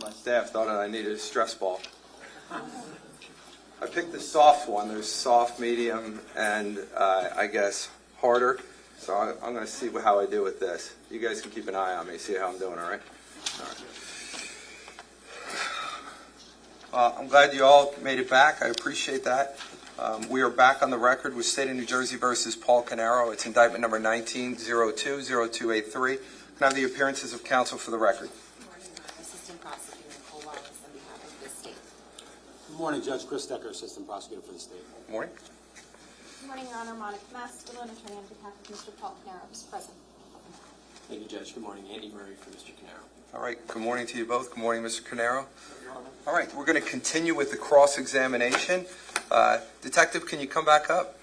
of my staff thought I needed a stress ball. I picked the soft one. There's soft, medium, and I guess harder. So I'm going to see how I do with this. You guys can keep an eye on me, see how I'm doing, all right? All right. I'm glad you all made it back. I appreciate that. We are back on the record with State of New Jersey versus Paul Caneiro. It's indictment number 19-02-0283. Can I have the appearances of counsel for the record? Good morning, Assistant Prosecutor Nicole Wallace on behalf of the state. Good morning, Judge Chris Decker, Assistant Prosecutor for the state. Good morning. Good morning, Your Honor. Monica Masculine, attorney on behalf of Mr. Paul Caneiro, is present. Thank you, Judge. Good morning. Andy Murray for Mr. Caneiro. All right. Good morning to you both. Good morning, Mr. Caneiro. All right. We're going to continue with the cross-examination. Detective, can you come back up?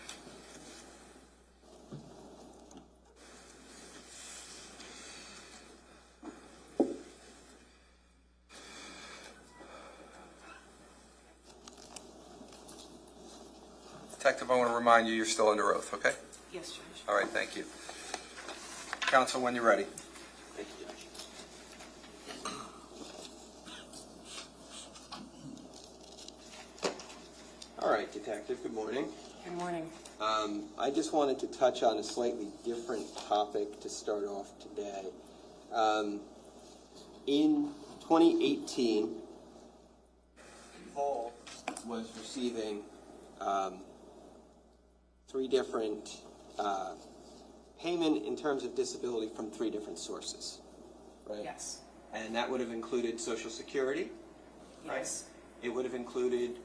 Detective, I want to remind you you're still under oath, okay? Yes, Judge. All right, thank you. Counsel, when you're ready. Thank you, Judge. All right, Detective, good morning. Good morning. I just wanted to touch on a slightly different topic to start off today. In 2018, Paul was receiving three different payment in terms of disability from three different sources, right? Yes. And that would have included Social Security, right? Yes. It would have included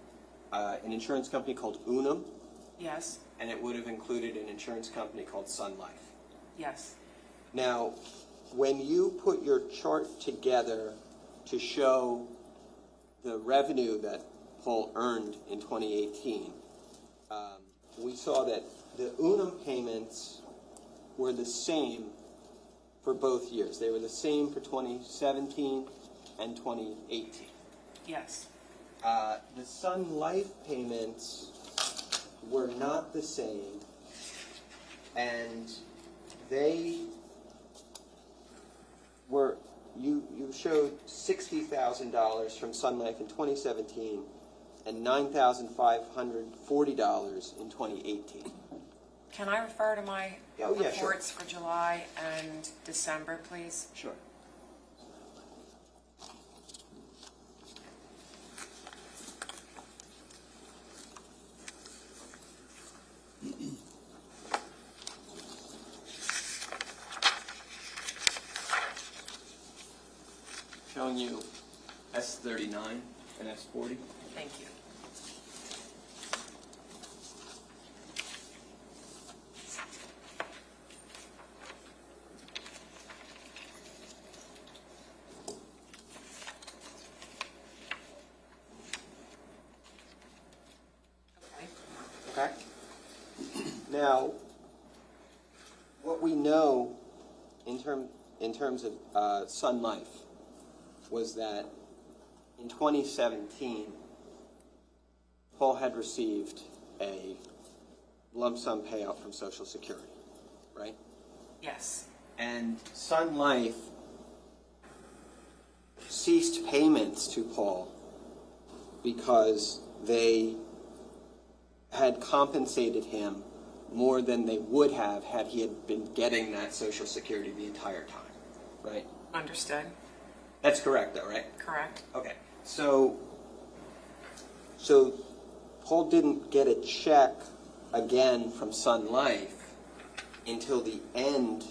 an insurance company called Unum, Yes. and it would have included an insurance company called Sun Life. Yes. Now, when you put your chart together to show the revenue that Paul earned in 2018, we saw that the Unum payments were the same for both years. They were the same for 2017 and 2018. Yes. The Sun Life payments were not the same, and they were, you showed $60,000 from Sun Life in 2017 and $9,540 in 2018. Can I refer to my Oh, yeah, reports for July and December, please? Sure. Showing you S39 and S40. Thank you. Okay. Now, what we know in terms of Sun Life was that in 2017, Paul had received a lump sum payout from Social Security, right? Yes. And Sun Life ceased payments to Paul because they had compensated him more than they would have had he had been getting that Social Security the entire time, right? Understood. That's correct, though, right? Correct. Okay. So Paul didn't get a check again from Sun Life until the end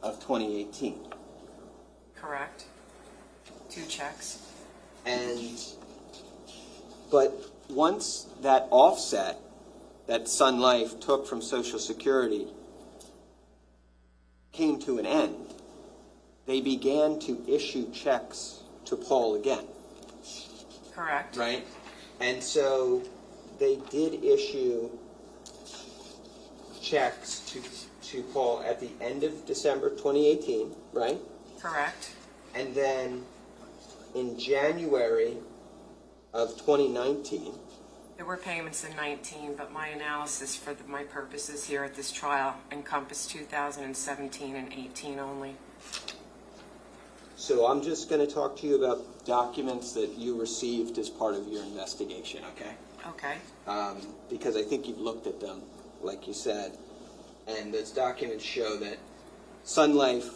of 2018. Correct. 2 checks. But once that offset that Sun Life took from Social Security came to an end, they began to issue checks to Paul again. Correct. Right? And so they did issue checks to Paul at the end of December 2018, right? Correct. And then in January of 2019, There were payments in 19, but my analysis for my purposes here at this trial encompassed 2017 and 18 only. So I'm just going to talk to you about documents that you received as part of your investigation, okay? Okay. Because I think you've looked at them, like you said. And those documents show that Sun Life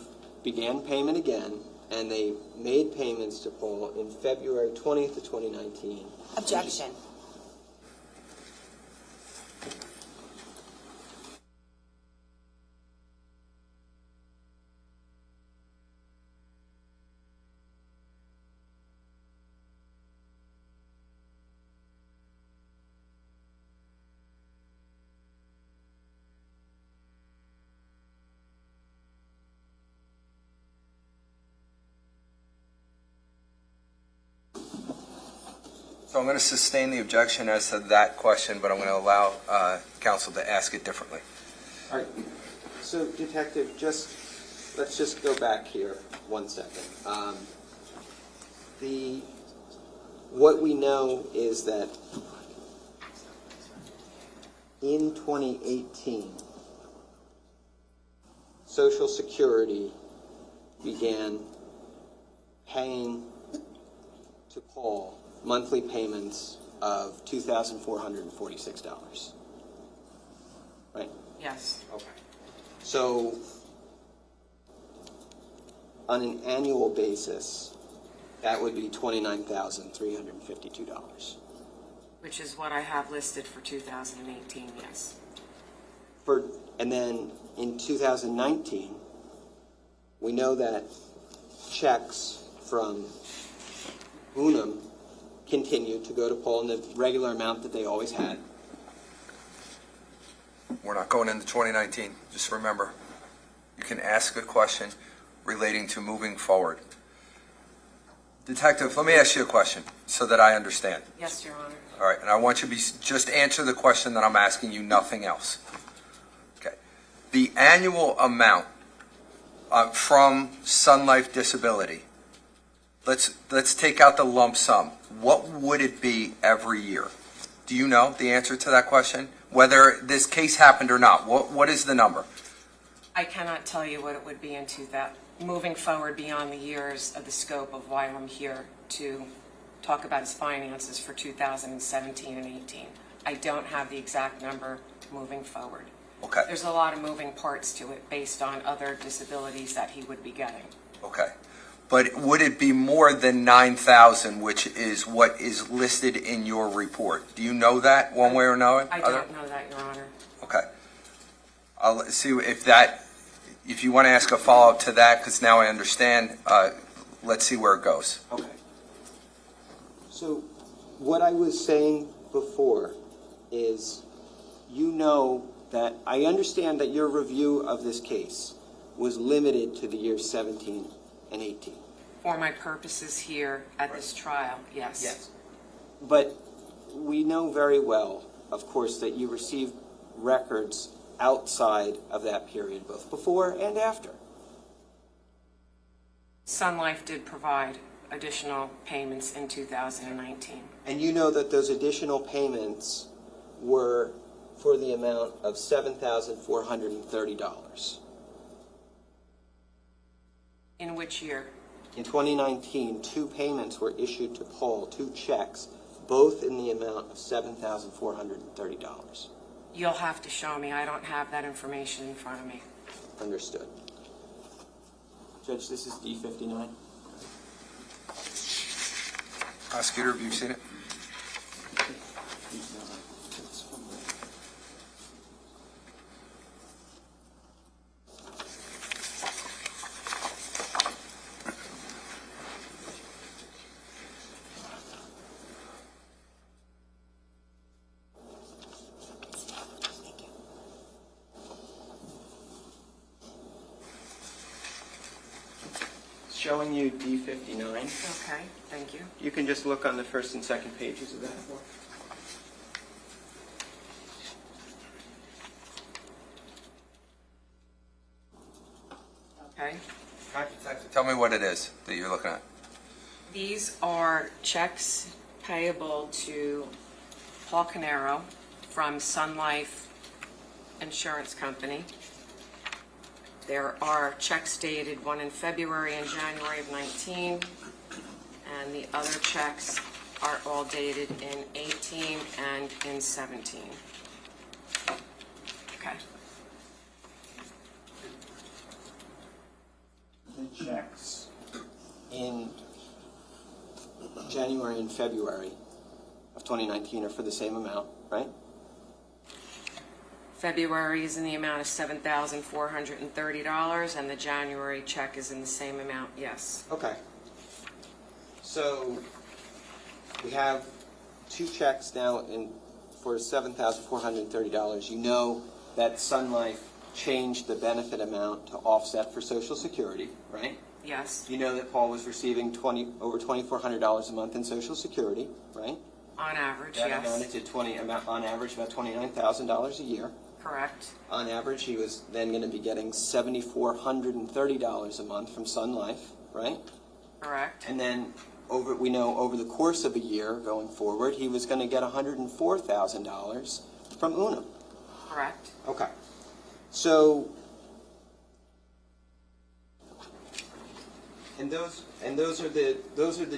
began payment again, and they made payments to Paul in February 20th of 2019. Objection. So I'm going to sustain the objection as to that question, but I'm going to allow counsel to ask it differently. All right. So, Detective, let's just go back here 1 second. What we know is that in 2018, Social Security began paying to Paul monthly payments of $2,446. Right? Yes. Okay. So, on an annual basis, that would be $29,352. Which is what I have listed for 2018, yes. And then in 2019, we know that checks from Unum continued to go to Paul in the regular amount that they always had. We're not going into 2019. Just remember, you can ask a question relating to moving forward. Detective, let me ask you a question so that I understand. Yes, Your Honor. All right, and I want you to just answer the question that I'm asking you, nothing else. Okay. The annual amount from Sun Life Disability, let's take out the lump sum. What would it be every year? Do you know the answer to that question? Whether this case happened or not, what is the number? I cannot tell you what it would be into that, moving forward beyond the years of the scope of why I'm here to talk about his finances for 2017 and 18. I don't have the exact number moving forward. Okay. There's a lot of moving parts to it based on other disabilities that he would be getting. Okay. But would it be more than 9,000, which is what is listed in your report? Do you know that one way or another? I don't know that, Your Honor. Okay. I'll see if you want to ask a follow-up to that, because now I understand. Let's see where it goes. Okay. So, what I was saying before is, you know that I understand that your review of this case was limited to the years 17 and 18. For my purposes here at this trial, yes. Yes. But we know very well, of course, that you received records outside of that period, both before and after. Sun Life did provide additional payments in 2019. And you know that those additional payments were for the amount of $7,430. In which year? In 2019, 2 payments were issued to Paul, 2 checks, both in the amount of $7,430. You'll have to show me. I don't have that information in front of me. Understood. Judge, this is D59. Prosecutor, have you seen it? Showing you D59. Okay, thank you. You can just look on the first and second pages of that. Okay. Tell me what it is that you're looking at. These are checks payable to Paul Caneiro from Sun Life Insurance Company There are checks dated, one in February and January of 19, and the other checks are all dated in 18 and in 17. Okay. The checks in January and February of 2019 are for the same amount, right? February is in the amount of $7,430, and the January check is in the same amount, yes. Okay. So we have two checks now for $7,430. You know that Sun Life changed the benefit amount to offset for Social Security, right? Yes, You know that Paul was receiving over $2,400 a month in Social Security, right? on average, That yes. amounted to on average about $29,000 a year. Correct, On average, he was then going to be getting $7,430 a month from Sun Life, right? correct, And then over the course of a year going forward, he was going to get $104,000 from Unum. correct. Okay. So, and those are the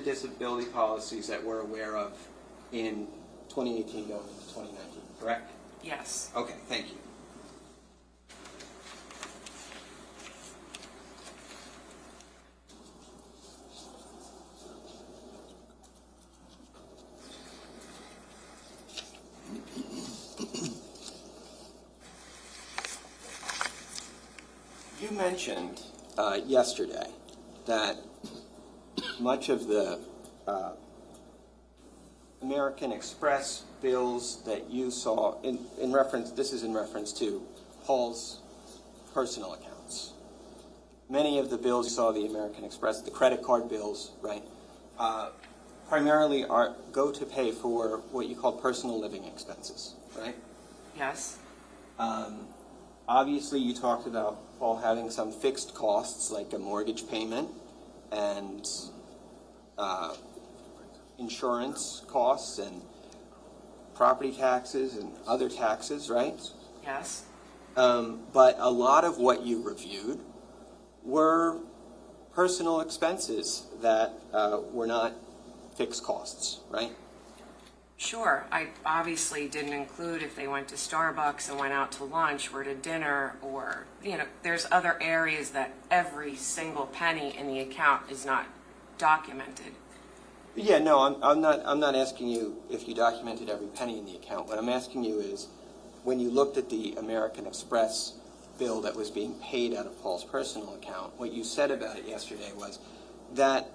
disability policies that we're aware of in 2018 going into 2019, correct? Yes. Okay, thank you. You mentioned yesterday that much of the American Express bills that you saw in reference, this is in reference to Paul's personal accounts. Many of the bills you saw, the American Express, the credit card bills, right, primarily go to pay for what you call personal living expenses, right? Yes, Obviously, you talked about Paul having some fixed costs like a mortgage payment and insurance costs and property taxes and other taxes, right? yes, But a lot of what you reviewed were personal expenses that were not fixed costs, right? sure. I obviously didn't include if they went to Starbucks and went out to lunch or to dinner, or, there's other areas that every single penny in the account is not documented. Yeah, no, I'm not asking you if you documented every penny in the account. What I'm asking you is, when you looked at the American Express bill that was being paid out of Paul's personal account, what you said about it yesterday was that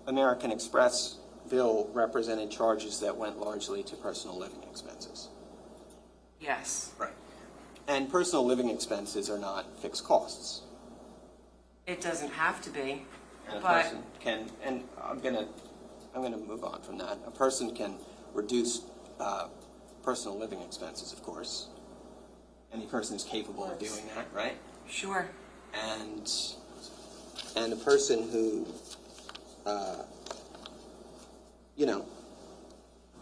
American Express bill represented charges that went largely to personal living expenses. Yes, Right. And personal living expenses are not fixed costs. it doesn't have to be, And a but person can, and I'm gonna move on from that. A person can reduce personal living expenses, of course. Any person is capable of doing that, right? sure, And a person who,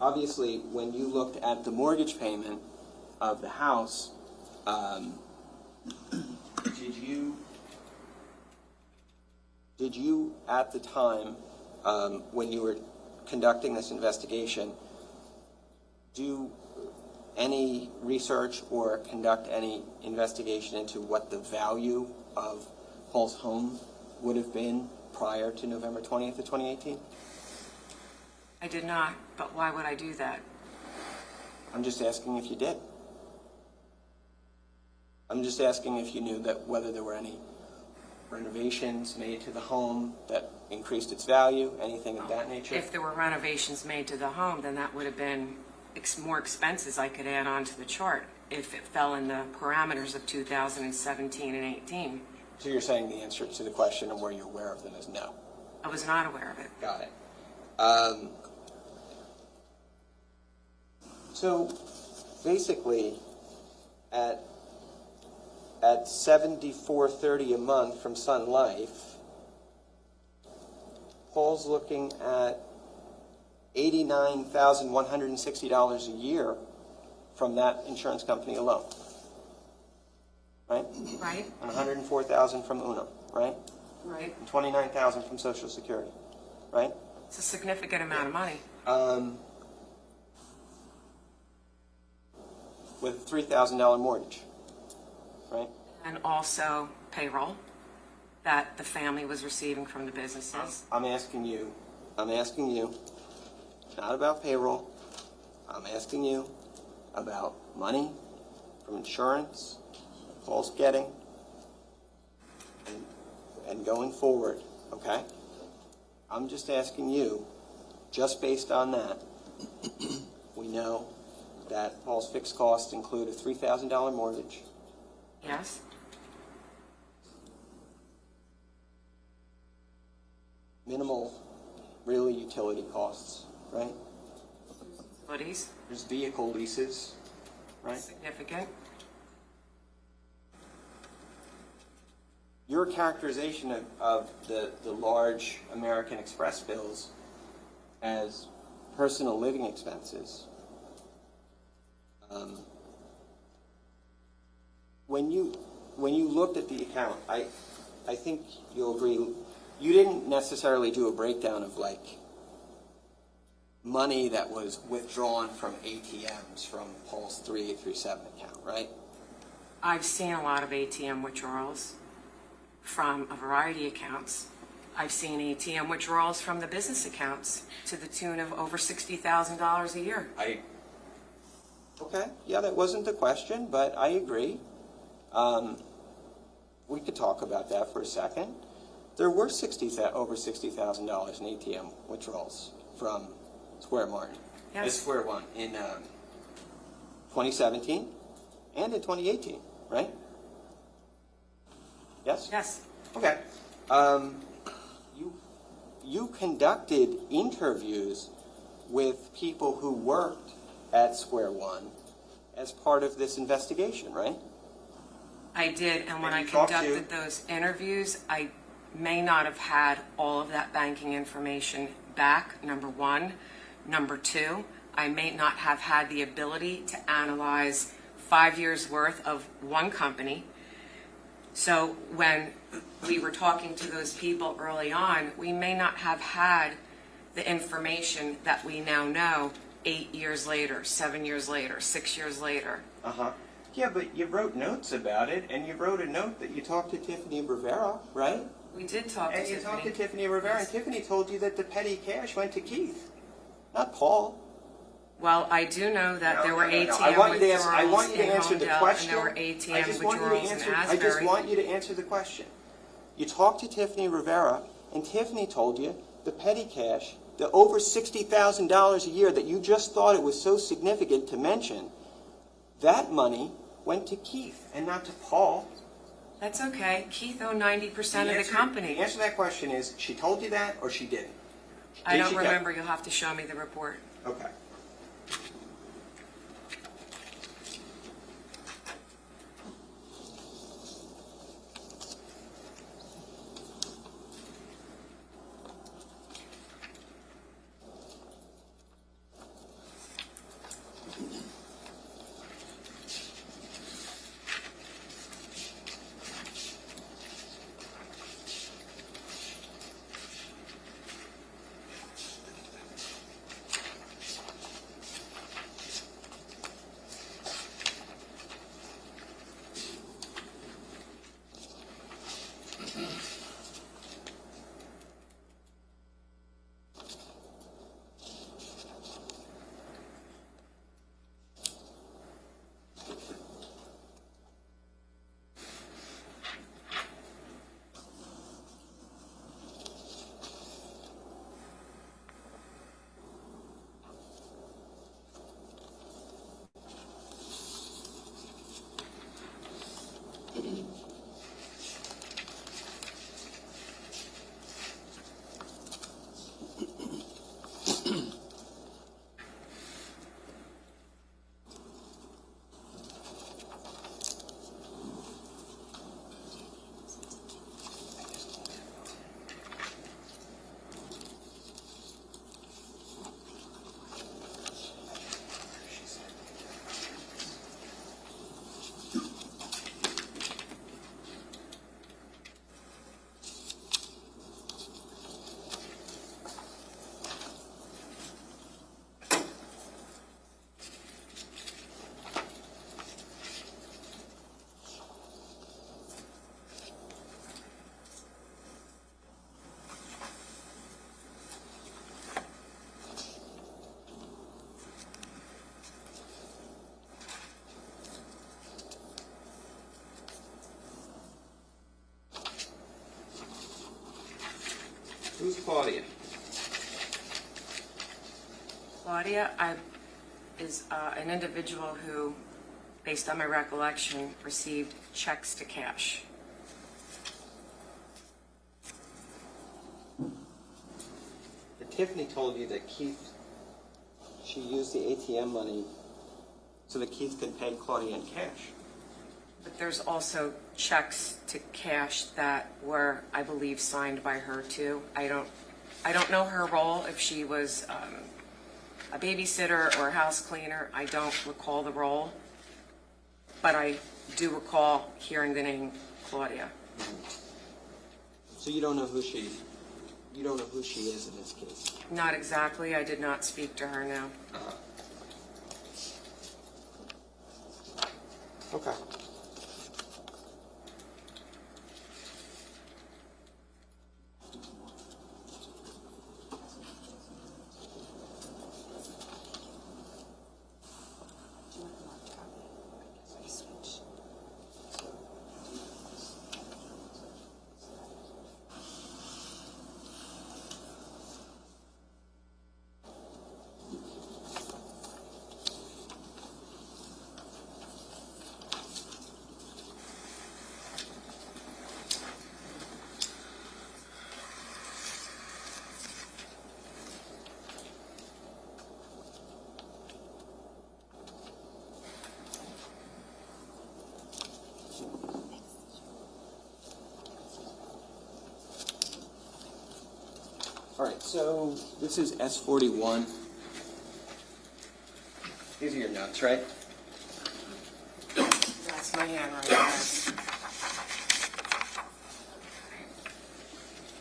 obviously, when you looked at the mortgage payment of the house, did you at the time, when you were conducting this investigation, do any research or conduct any investigation into what the value of Paul's home would have been prior to November 20th of 2018? I did not, but why would I do that? I'm just asking if you did. I'm just asking if you knew that whether there were any renovations made to the home that increased its value, anything of that nature? If there were renovations made to the home, then that would have been more expenses I could add on to the chart if it fell in the parameters of 2017 and 18. So you're saying the answer to the question of were you aware of them is no? I was not aware of it. Got it. So basically, at $74.30 a month from Sun Life, Paul's looking at $89,160 a year from that insurance company alone. Right? Right, and 104,000 from Unum, right? right. And 29,000 from Social Security, right? It's a significant amount of money. With a $3,000 mortgage, right? And also payroll that the family was receiving from the businesses. I'm asking you, not about payroll. I'm asking you about money from insurance, Paul's getting, and going forward, okay? I'm just asking you, just based on that, we know that Paul's fixed costs include a $3,000 mortgage, Yes, minimal, really utility costs, right? utilities, There's vehicle leases, right? significant. Your characterization of the large American Express bills as personal living expenses, when you looked at the account, I think you'll agree, you didn't necessarily do a breakdown of like money that was withdrawn from ATMs from Paul's 3837 account, right? I've seen a lot of ATM withdrawals from a variety of accounts. I've seen ATM withdrawals from the business accounts to the tune of over $60,000 a year. Okay, yeah, that wasn't the question, but I agree. We could talk about that for a second. There were over $60,000 in ATM withdrawals from Square Martin. Yes. Square One in 2017 and in 2018, right? Yes? Yes, Okay. You conducted interviews with people who worked at Square One as part of this investigation, right? I did, and when And I you talked to- conducted those interviews, I may not have had all of that banking information back, number one. Number two, I may not have had the ability to analyze 5 years' worth of one company. So when we were talking to those people early on, we may not have had the information that we now know 8 years later, 7 years later, 6 years later. Uh-huh. Yeah, but you wrote notes about it, and you wrote a note that you talked to Tiffany Rivera, right? We did talk to And you talked to Tiffany. Tiffany Rivera, and Tiffany told you that the petty cash went to Keith, not Paul. Well, I do know that there were ATM I want you to withdrawals in answer the Homedale, and question. there were I ATM just want you to withdrawals in answer. I just Asbury. want you to answer the question. You talked to Tiffany Rivera, and Tiffany told you the petty cash, the over $60,000 a year that you just thought it was so significant to mention, that money went to Keith and not to Paul. That's okay. Keith owned 90% of the company. The answer to that question is, she told you that or she didn't? I Did don't she get- remember. You'll have to show me the report. Okay. Who's Claudia? Claudia is an individual who, based on my recollection, received checks to cash. But Tiffany told you that Keith, she used the ATM money so that Keith could pay Claudia in cash. But there's also checks to cash that were, I believe, signed by her too. I don't know her role, if she was a babysitter or a house cleaner. I don't recall the role, but I do recall hearing the name Claudia. So you don't know who she is in this case. Not exactly. I did not speak to her now. Okay. All right, so this is S41. These are your notes, right? That's my handwriting. Yes.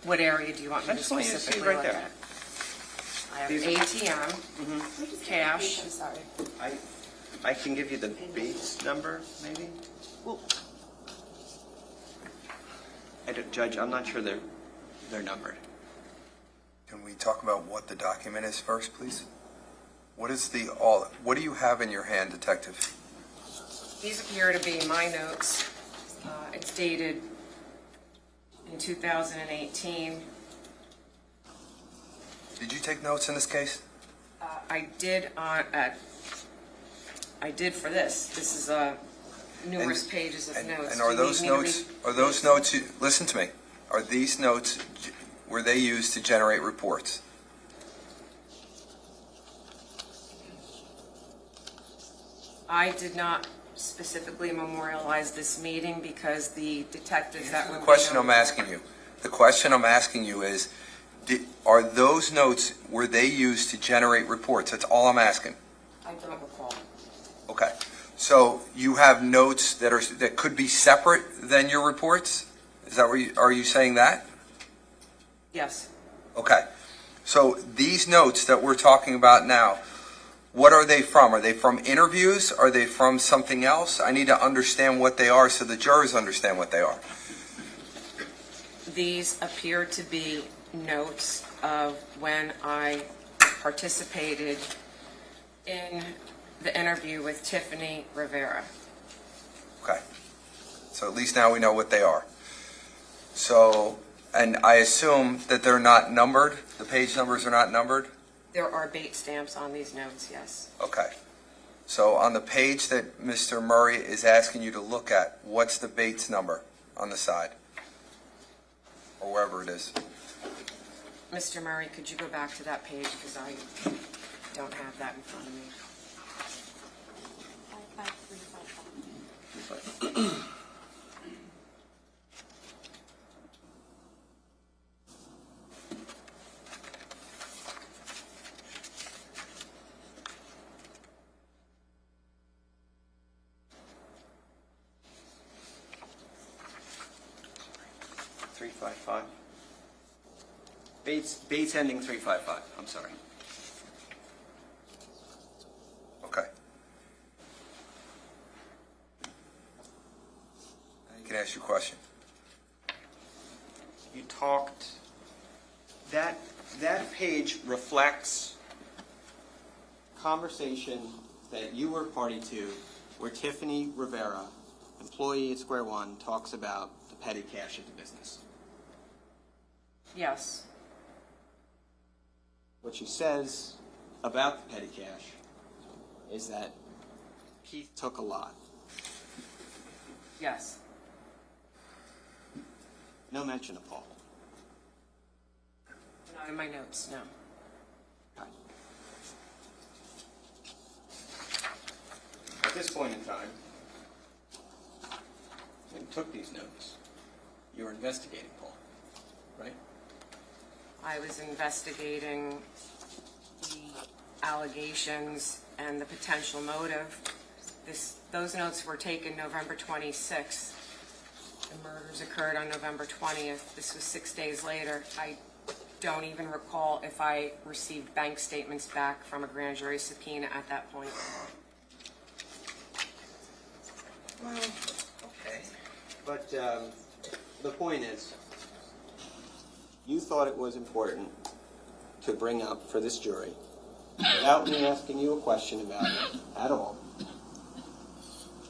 What area do you want me I to just want you to see specifically right look there. at? I have These ATM, cash. I'm sorry. I can give you the base number, maybe? Well, Judge, I'm not sure they're numbered. Can we talk about what the document is first, please? What do you have in your hand, Detective? These appear to be my notes. It's dated in 2018. Did you take notes in this case? I did for this. This is numerous pages of notes. And are Do you those need me to notes, listen to me, are these notes, were they used to generate reports? I did not specifically memorialize this meeting because the detectives that were... The question I'm asking you is, are those notes, were they used to generate reports? That's all I'm asking. I don't recall. Okay. So you have notes that could be separate than your reports? Is that are you saying that? Yes. Okay. So these notes that we're talking about now, what are they from? Are they from interviews? Are they from something else? I need to understand what they are so the jurors understand what they are. These appear to be notes of when I participated in the interview with Tiffany Rivera. Okay. So at least now we know what they are. So, and I assume that they're not numbered? The page numbers are not numbered? There are bait stamps on these notes, yes. Okay. So on the page that Mr. Murray is asking you to look at, what's the Bates number on the side? Or wherever it is. Mr. Murray, could you go back to that page because I don't have that in front of me. 55355. Bates ending 355. I'm sorry. Okay. You can ask your question. You talked, that page reflects conversation that you were party to where Tiffany Rivera, employee at Square One, talks about the petty cash of the business. Yes. what she says about the petty cash is that Keith took a lot. Yes. No mention of Paul. Not in my notes, no. Okay. At this point in time, when you took these notes, you were investigating Paul, right? I was investigating the allegations and the potential motive. Those notes were taken November 26th. The murders occurred on November 20th. This was 6 days later. I don't even recall if I received bank statements back from a grand jury subpoena at that point. Well, okay. But the point is, you thought it was important to bring up for this jury, without me asking you a question about it at all,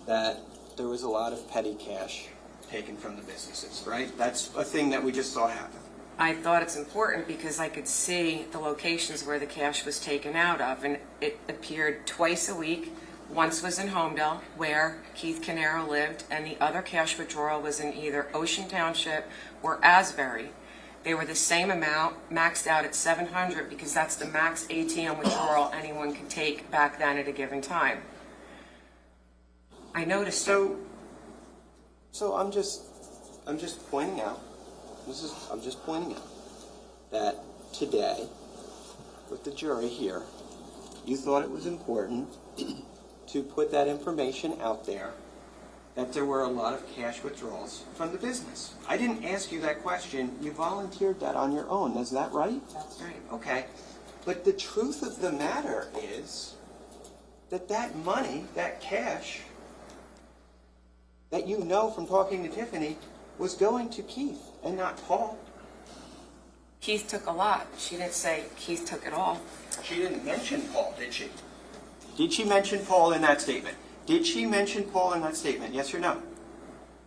that there was a lot of petty cash taken from the businesses, right? That's a thing that we just saw happen. I thought it's important because I could see the locations where the cash was taken out of, and it appeared twice a week. Once was in Homedale, where Keith Caneiro lived, and the other cash withdrawal was in either Ocean Township or Asbury. They were the same amount, maxed out at $700, because that's the max ATM withdrawal anyone could take back then at a given time. I noticed. So I'm just pointing out. I'm just pointing out that today, with the jury here, you thought it was important to put that information out there, that there were a lot of cash withdrawals from the business. I didn't ask you that question. You volunteered that on your own. Is that right? That's right. Okay. But the truth of the matter is that that money, that cash, that you know from talking to Tiffany, was going to Keith and not Paul. Keith took a lot. She didn't say Keith took it all. She didn't mention Paul, did she? Did she mention Paul in that statement? Did she mention Paul in that statement? Yes or no?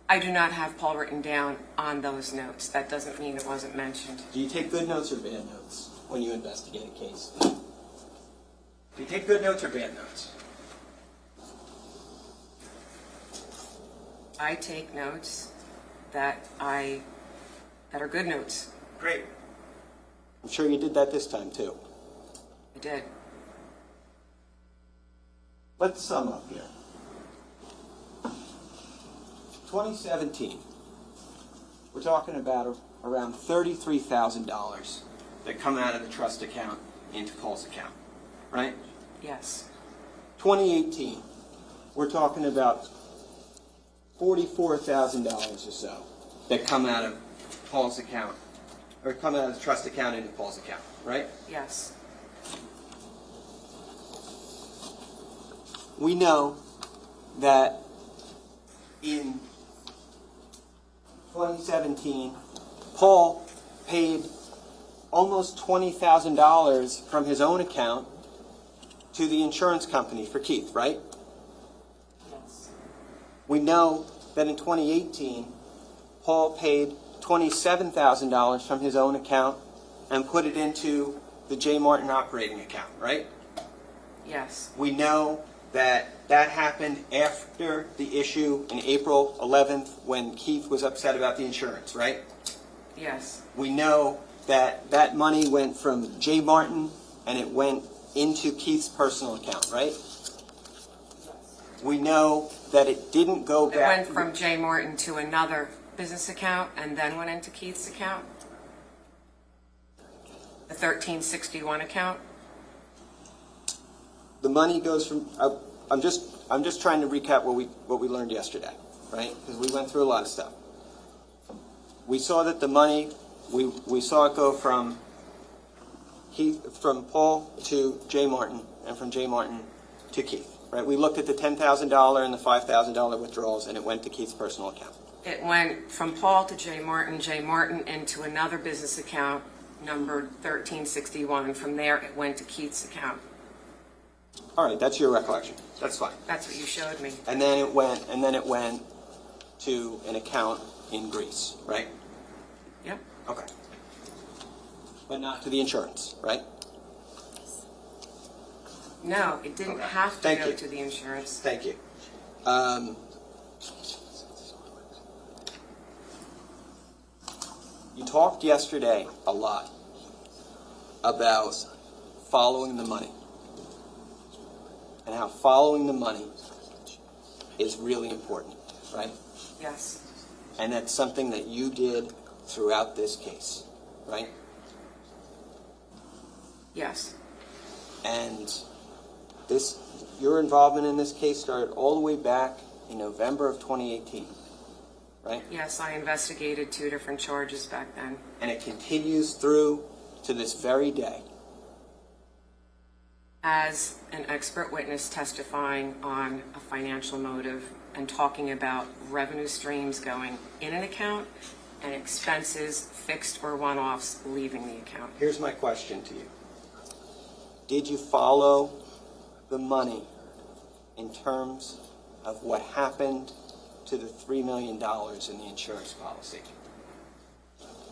I do not have Paul written down on those notes. That doesn't mean it wasn't mentioned. Do you take good notes or bad notes when you investigate a case? Do you take good notes or bad notes? I take notes that are good notes. Great. I'm sure you did that this time too. I did. Let's sum up here. 2017, we're talking about around $33,000 that come out of the trust account into Paul's account, right? Yes. 2018, we're talking about $44,000 or so that come out of Paul's account, or come out of the trust account into Paul's account, right? Yes. We know that in 2017, Paul paid almost $20,000 from his own account to the insurance company for Keith, right? Yes. We know that in 2018, Paul paid $27,000 from his own account and put it into the J. Martin operating account, right? Yes. We know that happened after the issue in April 11th when Keith was upset about the insurance, right? Yes. We know that money went from J. Martin and it went into Keith's personal account, right? We know that it didn't go It back. went from J. Morton to another business account and then went into Keith's account. The 1361 account. The money goes from. I'm just trying to recap what we learned yesterday, right? Because we went through a lot of stuff. We saw that the money we saw it go from Paul to J. Martin and from J. Martin to Keith, right? We looked at the $10,000 and the $5,000 withdrawals, and it went to Keith's personal account. It went from Paul to J. Martin into another business account numbered 1361. And from there, it went to Keith's account. All right, that's your recollection. That's fine. That's what you showed me. And then it went to an account in Greece, right? Yep. Okay. But not to the insurance, right? No, it didn't Okay. have to Thank go you. to the insurance. Thank you. You talked yesterday a lot about following the money and how following the money is really important, right? Yes, And that's something that you did throughout this case, right? yes, And your involvement in this case started all the way back in November of 2018, right? yes, I investigated 2 different charges back then. And it continues through to this very day. As an expert witness testifying on a financial motive and talking about revenue streams going in an account and expenses, fixed or one-offs, leaving the account. Here's my question to you. Did you follow the money in terms of what happened to the $3 million in the insurance policy?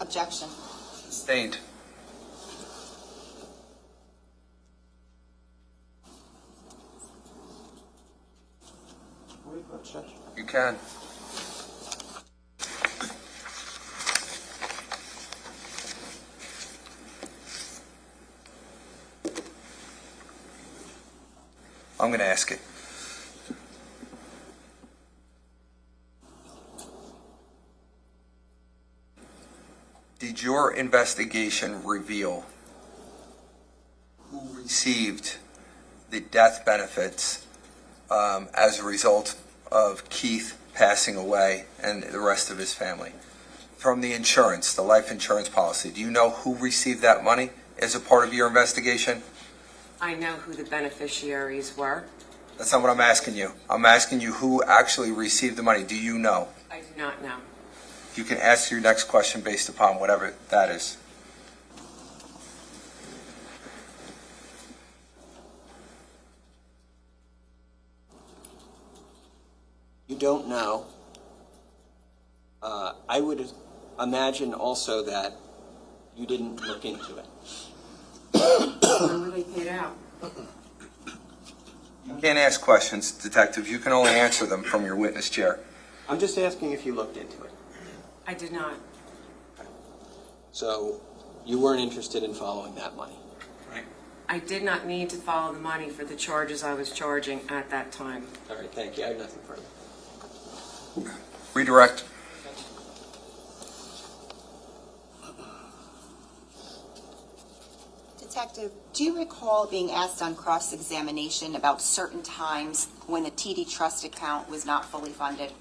Objection. Sustained. You can. I'm going to ask it. Did your investigation reveal who received the death benefits as a result of Keith passing away and the rest of his family? From the insurance, the life insurance policy, do you know who received that money as a part of your investigation? I know who the beneficiaries were. That's not what I'm asking you. I'm asking you who actually received the money. Do you know? I do not know. You can ask your next question based upon whatever that is. You don't know. I would imagine also that you didn't look into it. When were they paid out? You can't ask questions, detective. You can only answer them from your witness chair. I'm just asking if you looked into it. I did not. So you weren't interested in following that money, right? I did not need to follow the money for the charges I was charging at that time. All right, thank you. I have nothing further. Redirect. Detective, do you recall being asked on cross-examination about certain times when the TD trust account was not fully funded?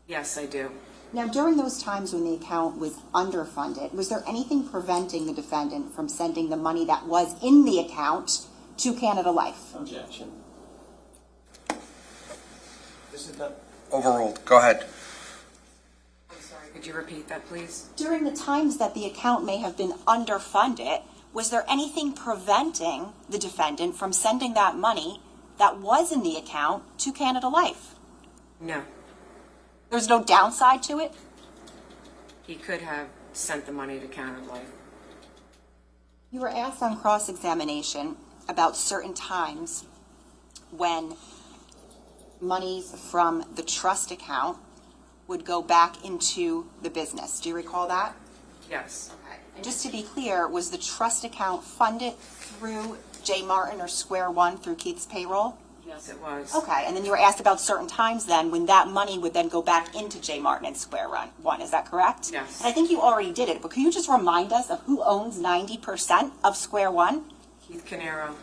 Yes, I do. Now, during those times when the account was underfunded, was there anything preventing the defendant from sending the money that was in the account to Canada Life? Objection. This is done. Overruled. Go ahead. I'm sorry, could you repeat that, please? During the times that the account may have been underfunded, was there anything preventing the defendant from sending that money that was in the account to Canada Life? No. There's no downside to it? He could have sent the money to Canada Life. You were asked on cross-examination about certain times when monies from the trust account would go back into the business. Do you recall that? Yes. And just to be clear, was the trust account funded through J. Martin or Square One through Keith's payroll? Yes, it was. Okay, and then you were asked about certain times then when that money would then go back into J. Martin and Square One. Is that correct? Yes. And I think you already did it, but can you just remind us of who owns 90% of Square One? Keith Caneiro.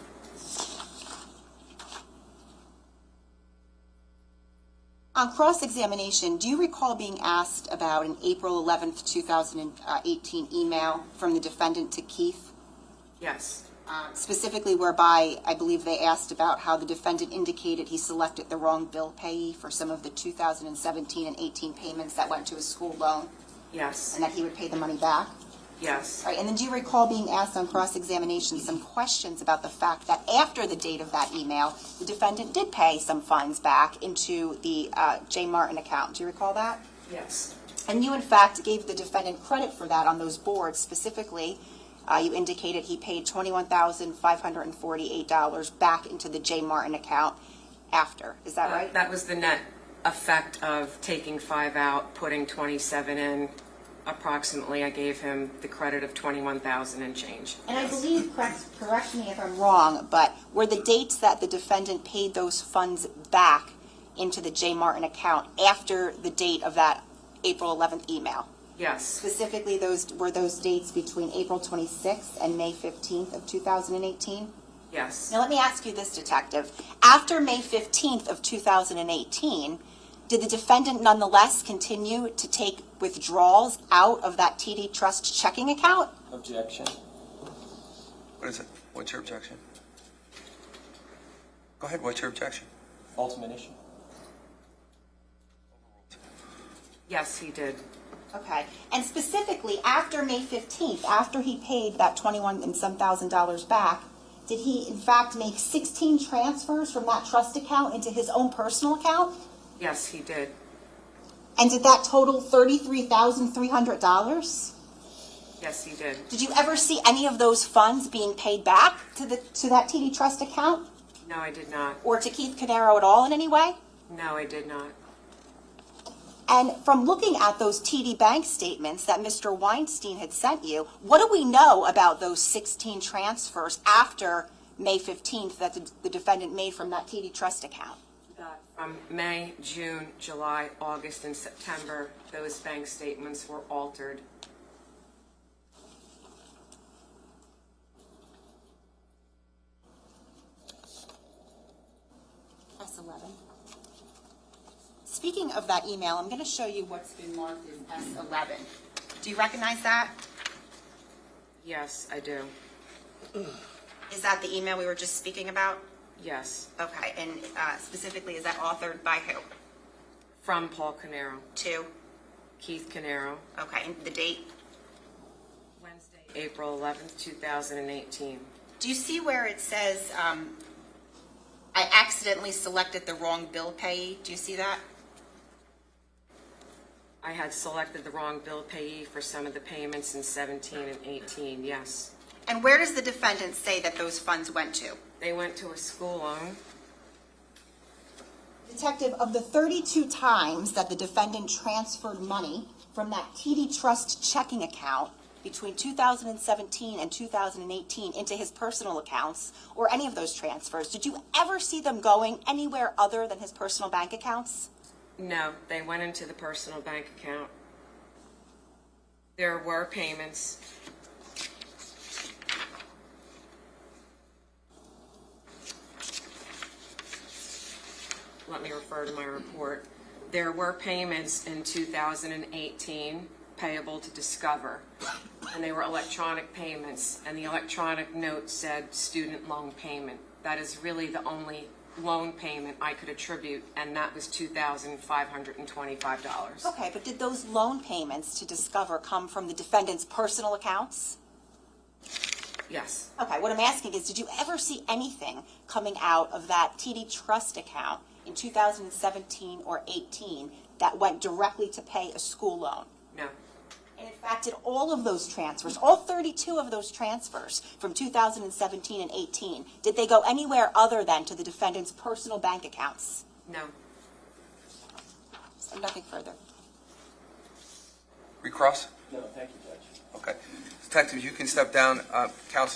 On cross-examination, do you recall being asked about an April 11th, 2018 email from the defendant to Keith? Yes. Specifically whereby I believe they asked about how the defendant indicated he selected the wrong bill payee for some of the 2017 and 18 payments that went to his school loan, Yes. and that he would pay the money back? Yes. All right, and then do you recall being asked on cross-examination some questions about the fact that after the date of that email, the defendant did pay some funds back into the J. Martin account? Do you recall that? Yes. And you, in fact, gave the defendant credit for that on those boards, specifically You indicated he paid $21,548 back into the J. Martin account after. Is that right? That was the net effect of taking 5 out, putting 27 in. Approximately, I gave him the credit of 21,000 and change. And I believe, correct me if I'm wrong, but were the dates that the defendant paid those funds back into the J. Martin account after the date of that April 11th email? Yes, Specifically, were those dates between April 26th and May 15th of 2018? yes. Now, let me ask you this, Detective. After May 15th of 2018, did the defendant nonetheless continue to take withdrawals out of that TD Trust checking account? Objection. What is it? What's your objection? Go ahead, what's your objection? Ultimate issue. Yes, he did. Okay. And specifically, after May 15th, after he paid that $21,000 and some dollars back, did he in fact make 16 transfers from that trust account into his own personal account? Yes, he did. And did that total $33,300? Yes, he did. Did you ever see any of those funds being paid back to that TD Trust account? No, I did not. Or to Keith Caneiro at all in any way? No, I did not. And from looking at those TD Bank statements that Mr. Weinstein had sent you, what do we know about those 16 transfers after May 15th that the defendant made from that TD Trust account? From May, June, July, August, and September, those bank statements were altered. S11. Speaking of that email, I'm going to show you what's been marked as S11. Do you recognize that? Yes, I do. Is that the email we were just speaking about? Yes. Okay, and specifically, is that authored by who? From Paul Caneiro. To? Keith Caneiro. Okay, and the date? Wednesday, April 11th, 2018. Do you see where it says, I accidentally selected the wrong bill payee? Do you see that? I had selected the wrong bill payee for some of the payments in 17 and 18, yes. And where does the defendant say that those funds went to? They went to a school loan. Detective, of the 32 times that the defendant transferred money from that TD Trust checking account between 2017 and 2018 into his personal accounts, or any of those transfers, did you ever see them going anywhere other than his personal bank accounts? No, they went into the personal bank account. There were payments. Let me refer to my report. There were payments in 2018 payable to Discover, and they were electronic payments, and the electronic note said student loan payment. That is really the only loan payment I could attribute, and that was $2,525. Okay, but did those loan payments to Discover come from the defendant's personal accounts? Yes. Okay, what I'm asking is, did you ever see anything coming out of that TD Trust account in 2017 or 18 that went directly to pay a school loan? No. And in fact, did all of those transfers, all 32 of those transfers from 2017 and 18, did they go anywhere other than to the defendant's personal bank accounts? No. So nothing further. Recross? No, thank you, Judge. Okay. Detective, you can step down. Counsel